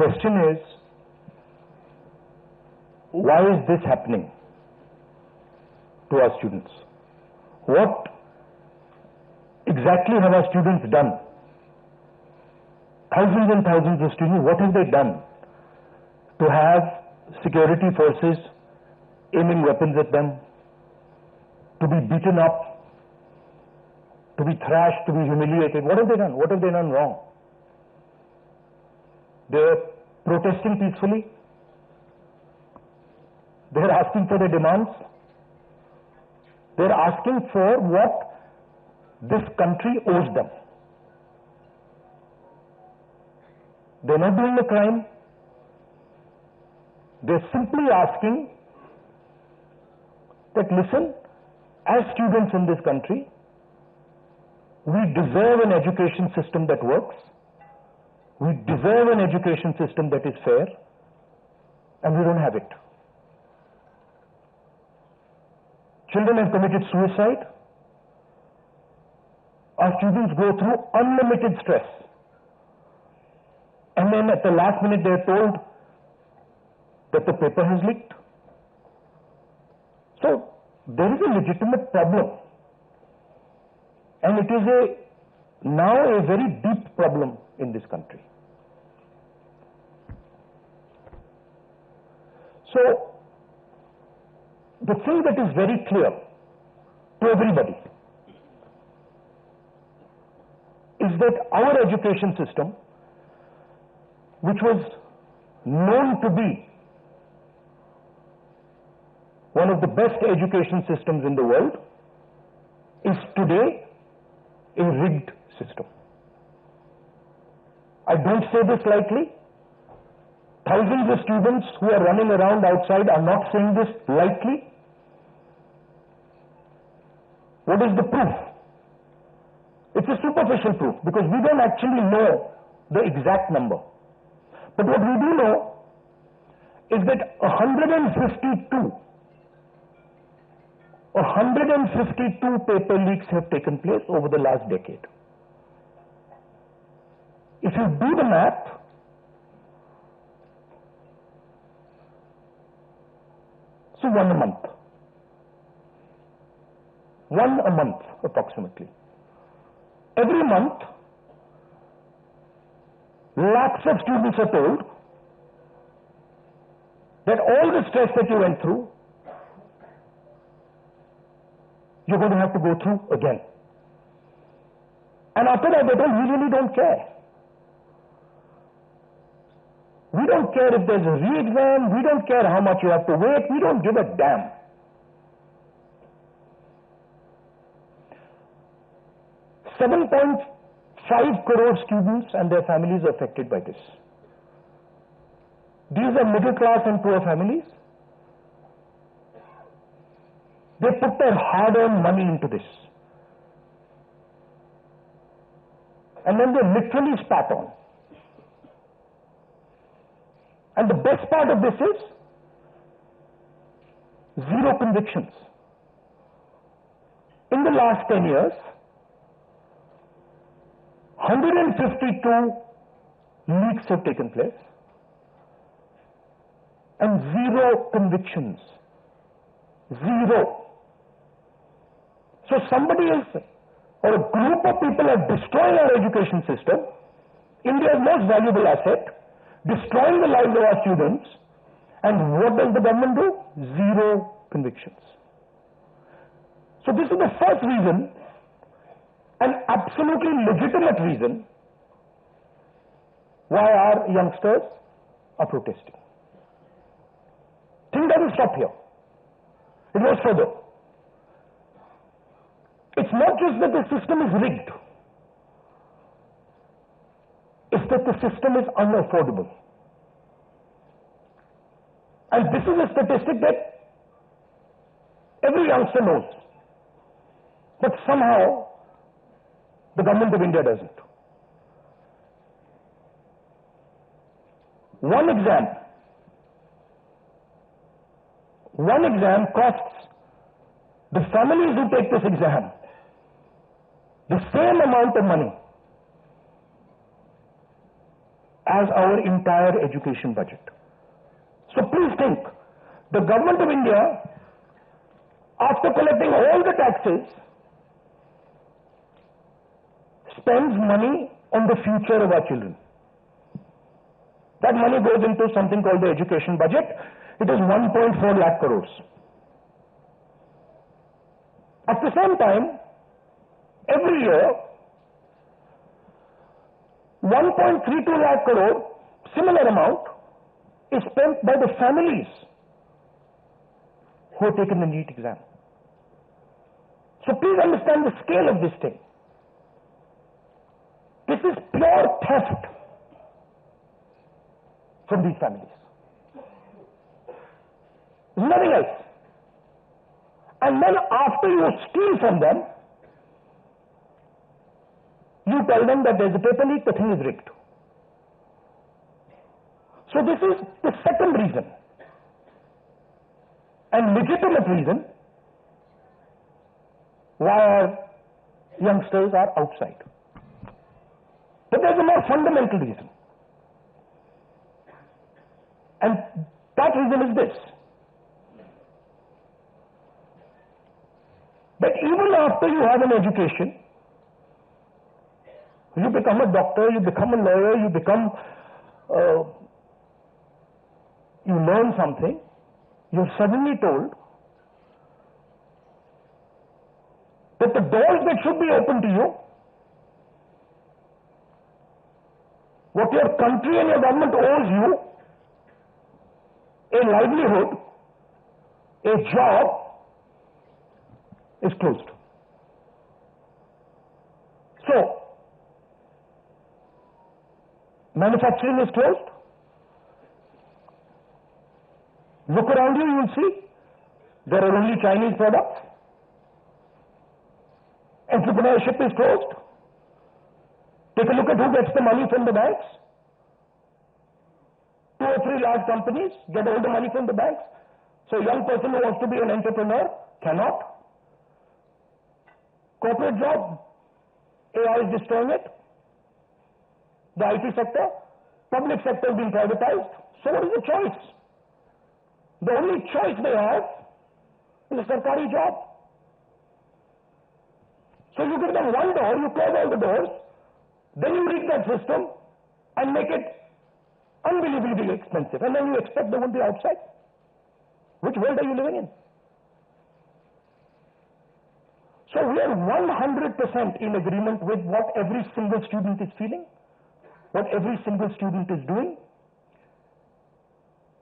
question is, why is this happening to our students? What exactly have our students done? Thousands and thousands of students, what have they done to have security forces aiming weapons at them, to be beaten up, to be thrashed, to be humiliated? What have they done? What have they done wrong? They're protesting peacefully. They're asking for their demands. They're asking for what this country owes them. They're not doing a crime. They're simply asking that, listen, as students in this country, we deserve an education system that works. We deserve an education system that is fair, and we don't have it. Children have committed suicide. Our students go through unlimited stress. And then at the last minute they are told that the paper has leaked. So there is a legitimate problem. And it is now a very deep problem in this country. So the thing that is very clear to everybody is that our education system, which was known to be one of the best education systems in the world, is today a rigged system. I don't say this lightly. Thousands of students who are running around outside are not saying this lightly. What is the proof? It's a superficial proof, because we don't actually know the exact number. But what we do know is that 152 paper leaks have taken place over the last decade. If you do the math, so one a month approximately. Every month, lakhs of students are told that all the stress that you went through, you're going to have to go through again. And after that, they really don't care. We don't care if there's a re-exam. We don't care how much you have to wait. We don't give a damn. $7.5 crore students and their families are affected by this. These are middle class and poor families. They put their hard-earned money into this. And then they literally spat on. And the best part of this is zero convictions. In the last 10 years, 152 leaks have taken place and zero convictions. Zero. So somebody is, or a group of people are destroying our education system, India's most valuable asset, destroying the lives of our students, and what does the government do? Zero convictions. So this is the first reason, an absolutely legitimate reason, why our youngsters are protesting. Thing doesn't stop here. It goes further. It's not just that the system is rigged. It's that the system is unaffordable. And this is a statistic that every youngster knows. But somehow, the government of India doesn't. One exam costs the families who take this exam the same amount of money as our entire education budget. So please think, the government of India, after collecting all the taxes, spends money on the future of our children. That money goes into something called the education budget. It is 1.4 lakh crores. At the same time, every year, 1.32 lakh crore, similar amount, is spent by the families who have taken the NEET exam. So please understand the scale of this thing. This is pure theft from these families. Nothing else. And then after you steal from them, you tell them that there's a paper leak, the thing is rigged. So this is the second reason, and legitimate reason, why our youngsters are outside. But there's a more fundamental reason. And that reason is this: that even after you have an education, you become a doctor, you become a lawyer, you become, you learn something, you're suddenly told that the doors that should be open to you, what your country and your government owes you, a livelihood, a job, is closed. So, manufacturing is closed. Look around you, you will see there are only Chinese products. Entrepreneurship is closed. Take a look at who gets the money from the banks. 2 or 3 large companies get all the money from the banks. So a young person who wants to be an entrepreneur cannot. Corporate job, AI is destroying it. The IT sector, public sector is being privatized. So what is the choice? The only choice they have is a sarkari job. So you give them one door, you close all the doors, then you rig that system and make it unbelievably expensive, and then you expect they won't be outside. Which world are you living in? So we are 100% in agreement with what every single student is feeling, what every single student is doing,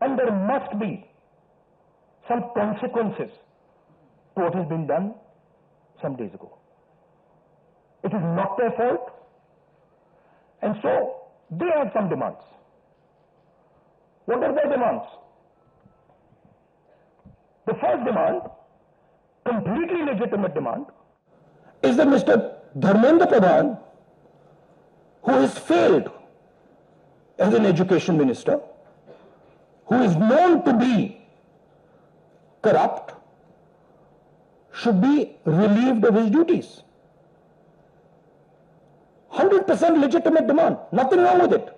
and there must be some consequences to what has been done some days ago. It is not their fault, and so they have some demands. What are their demands? The first demand, completely legitimate demand, is that Mr. Dharmendra Pradhan, who has failed as an education minister, who is known to be corrupt, should be relieved of his duties. 100% legitimate demand, nothing wrong with it.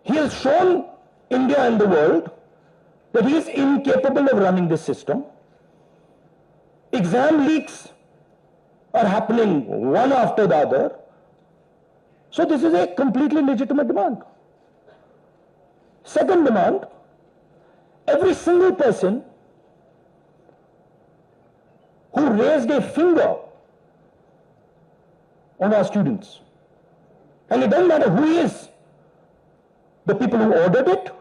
He has shown India and the world that he is incapable of running this system. Exam leaks are happening one after the other. So this is a completely legitimate demand. Second demand, every single person who raised a finger on our students, and it doesn't matter who he is, the people who ordered it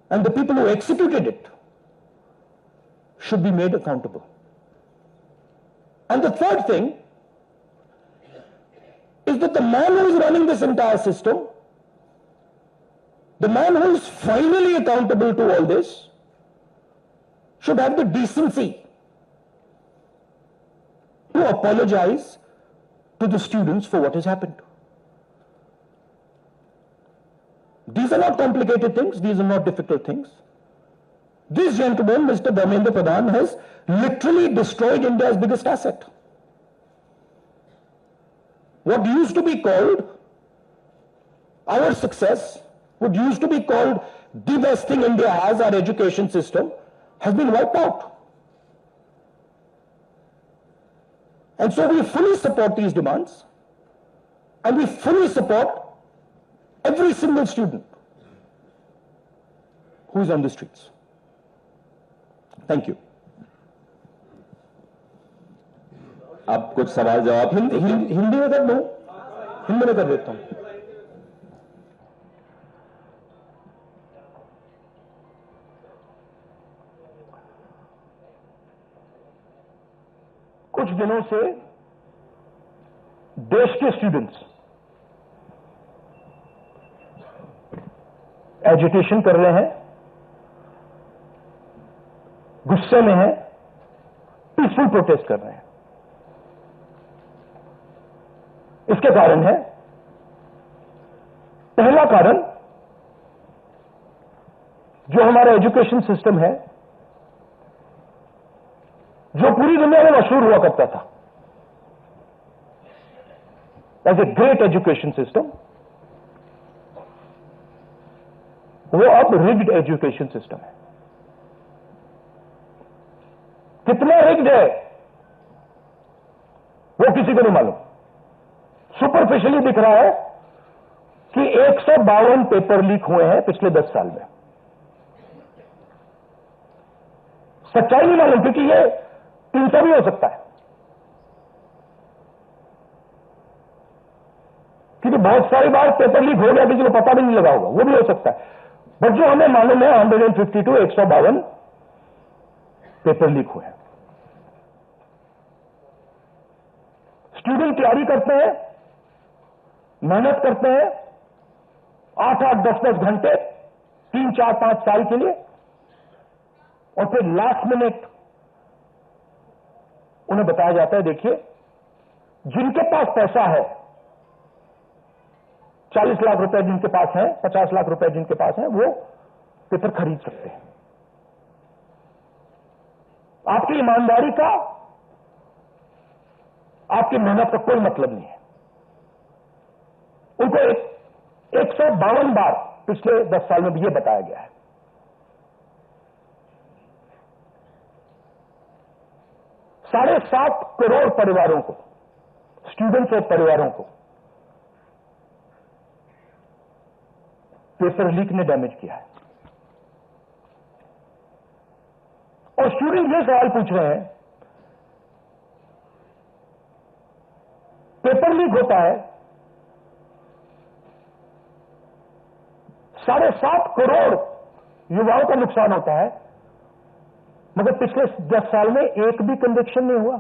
and the people who executed it, should be made accountable. And the third thing is that the man who is running this entire system, the man who is finally accountable to all this, should have the decency to apologize to the students for what has happened. These are not complicated things, these are not difficult things. This gentleman, Mr. Dharmendra Pradhan, has literally destroyed India's biggest asset. what used to be called our success, what used to be called the best thing India has, our education system, has been wiped out. And so we fully support these demands, and we fully support every single student who is on the streets. Thank you. आप कुछ सवाल जवाब हिंदी में कर दो, हिंदी में कर देता हूं. कुछ दिनों से देश के स्टूडेंट्स एजुटेशन कर रहे हैं, गुस्से में हैं, पीसफुल प्रोटेस्ट कर रहे हैं. इसके कारण है, पहला कारण जो हमारा एजुकेशन सिस्टम है, जो पूरी दुनिया में मशहूर हुआ करता था as a great education system, वो अब रिग्ड एजुकेशन सिस्टम है. कितना रिग्ड है वो किसी को नहीं मालूम. सुपरफिशियली दिख रहा है कि 152 पेपर लीक हुए हैं पिछले 10 साल में. सच्चाई नहीं मालूम, क्योंकि ये 300 भी हो सकता है, क्योंकि बहुत सारी बार पेपर लीक हो गया, किसी को पता भी नहीं लगा होगा, वो भी हो सकता है. बट जो हमें मालूम है 152 152 पेपर लीक हुए हैं. स्टूडेंट तैयारी करते हैं, मेहनत करते हैं 8-8 10-10 घंटे 3-4-5 साल के लिए, और फिर लास्ट मिनट उन्हें बताया जाता है, देखिए जिनके पास पैसा है, 40 लाख रुपए जिनके पास है, 50 लाख रुपए जिनके पास है, वो पेपर खरीद सकते हैं. आपकी ईमानदारी का, आपकी मेहनत का कोई मतलब नहीं है. उनको 152 बार पिछले 10 साल में भी यह बताया गया है. $7.5 करोड़ परिवारों को, स्टूडेंट्स और परिवारों को पेपर लीक ने डैमेज किया है. और स्टूडेंट ये सवाल पूछ रहे हैं, पेपर लीक होता है, 7.5 करोड़ युवाओं का नुकसान होता है, मगर पिछले 10 साल में एक भी कन्विक्शन नहीं हुआ,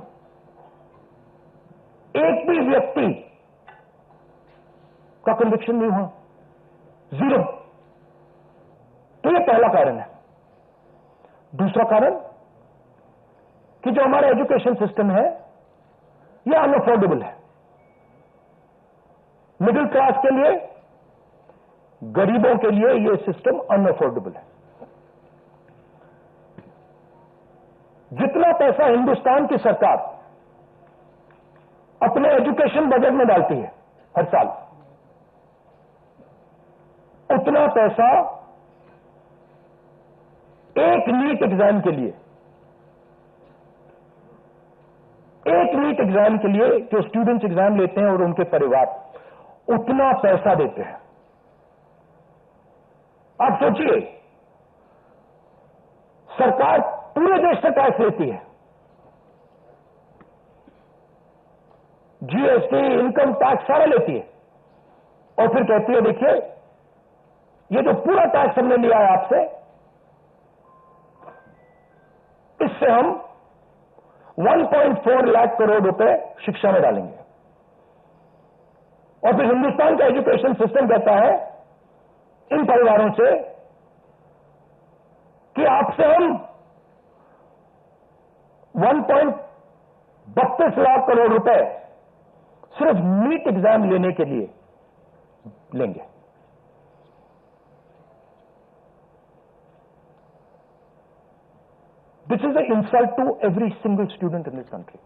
एक भी व्यक्ति का कन्विक्शन नहीं हुआ, 0. तो यह पहला कारण है. दूसरा कारण कि जो हमारा एजुकेशन सिस्टम है यह अनअफोर्डेबल है. मिडिल क्लास के लिए, गरीबों के लिए यह सिस्टम अनअफोर्डेबल है. जितना पैसा हिंदुस्तान की सरकार अपने एजुकेशन बजट में डालती है हर साल, उतना पैसा एक नीट एग्जाम के लिए, जो स्टूडेंट्स एग्जाम लेते हैं और उनके परिवार, उतना पैसा देते हैं. आप सोचिए, सरकार पूरे देश से टैक्स लेती है, जीएसटी, इनकम टैक्स सारा लेती है, और फिर कहती है देखिए ये जो पूरा टैक्स हमने लिया है आपसे, इससे हम 1.4 लाख करोड़ रुपए शिक्षा में डालेंगे. और फिर हिंदुस्तान का एजुकेशन सिस्टम कहता है इन परिवारों से कि आपसे हम 1.32 लाख करोड़ रुपए सिर्फ नीट एग्जाम लेने के लिए लेंगे. This is an insult to every single student in this country.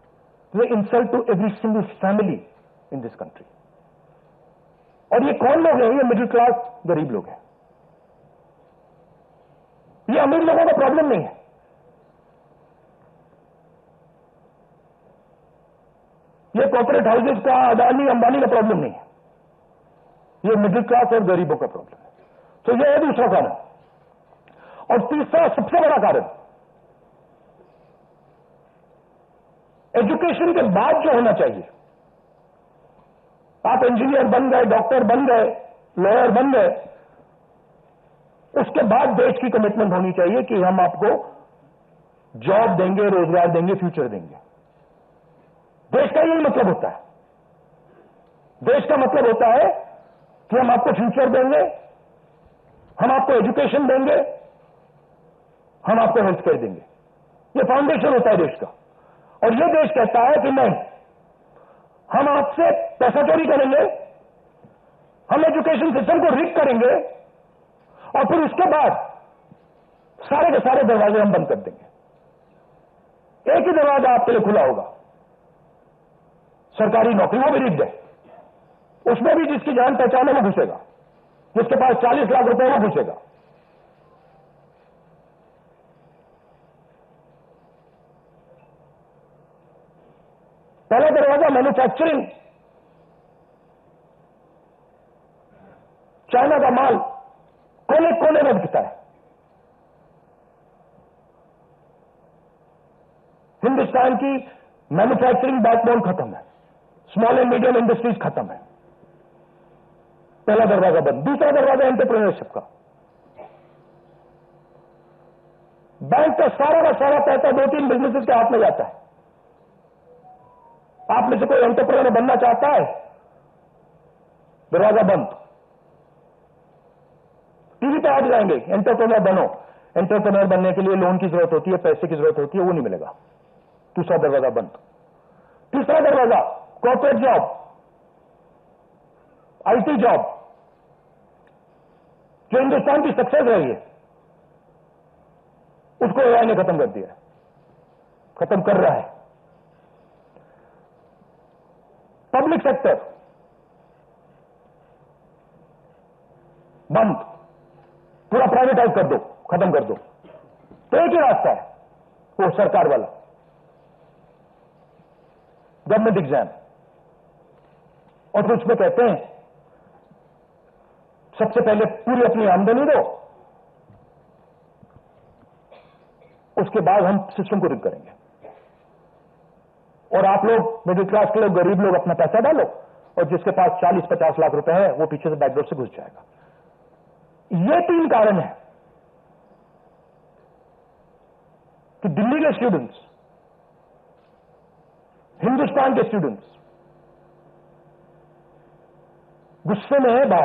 This is an insult to every single family in this country. और ये कौन लोग हैं? ये मिडिल क्लास गरीब लोग हैं। ये अमीर लोगों का प्रॉब्लम नहीं है। ये कॉर्पोरेट हाउसेस का, अदानी अंबानी का प्रॉब्लम नहीं है। ये मिडिल क्लास और गरीबों का प्रॉब्लम है। तो ये है दूसरा कारण। और तीसरा सबसे बड़ा कारण, एजुकेशन के बाद जो होना चाहिए, आप इंजीनियर बन गए, डॉक्टर बन गए, लॉयर बन गए, उसके बाद देश की कमिटमेंट होनी चाहिए कि हम आपको जॉब देंगे, रोजगार देंगे, फ्यूचर देंगे। देश का यही मतलब होता है। देश का मतलब होता है कि हम आपको फ्यूचर देंगे, हम आपको एजुकेशन देंगे, हम आपको हेल्थ केयर देंगे। ये फाउंडेशन होता है देश का। और ये देश कहता है कि नहीं, हम आपसे पैसा चोरी करेंगे, हम एजुकेशन सिस्टम को रिग करेंगे और फिर उसके बाद सारे के सारे दरवाजे हम बंद कर देंगे। एक ही दरवाजा आपके लिए खुला होगा, सरकारी नौकरी, वो भी रिग्ड है। उसमें भी जिसकी जान पहचान है वो घुसेगा, जिसके पास 40 लाख रुपए वो घुसेगा। पहला दरवाजा मैन्युफैक्चरिंग, चाइना का माल कोने कोने में बिकता है। हिंदुस्तान की मैन्युफैक्चरिंग बैकबोन खत्म है, स्मॉल एंड मीडियम इंडस्ट्रीज खत्म है। पहला दरवाजा बंद। दूसरा दरवाजा एंटरप्रेन्योरशिप का। बैंक का सारा पैसा 2-3 बिजनेसेस के हाथ में जाता है। आप में से कोई एंटरप्रेन्योर बनना चाहता है, दरवाजा बंद। टीवी पे आ जाएंगे, एंटरप्रेन्योर बनो। एंटरप्रेन्योर बनने के लिए लोन की जरूरत होती है, पैसे की जरूरत होती है, वो नहीं मिलेगा। दूसरा दरवाजा बंद। तीसरा दरवाजा कॉर्पोरेट जॉब, आईटी जॉब, जो हिंदुस्तान की सक्सेस रही है, उसको एआई ने खत्म कर दिया है, खत्म कर रहा है। पब्लिक सेक्टर बंद, पूरा प्राइवेटाइज कर दो, खत्म कर दो। तो एक ही रास्ता है, वो सरकार वाला, गवर्नमेंट एग्जाम। और फिर उसमें कहते हैं सबसे पहले पूरी अपनी आमदनी दो, उसके बाद हम सिस्टम को रिग करेंगे। और आप लोग मिडिल क्लास के लोग, गरीब लोग अपना पैसा डालो, और जिसके पास 40-50 लाख रुपए है वो पीछे से बैकडोर से घुस जाएगा। ये 3 कारण है कि दिल्ली के स्टूडेंट्स, हिंदुस्तान के स्टूडेंट्स गुस्से में है बाहर।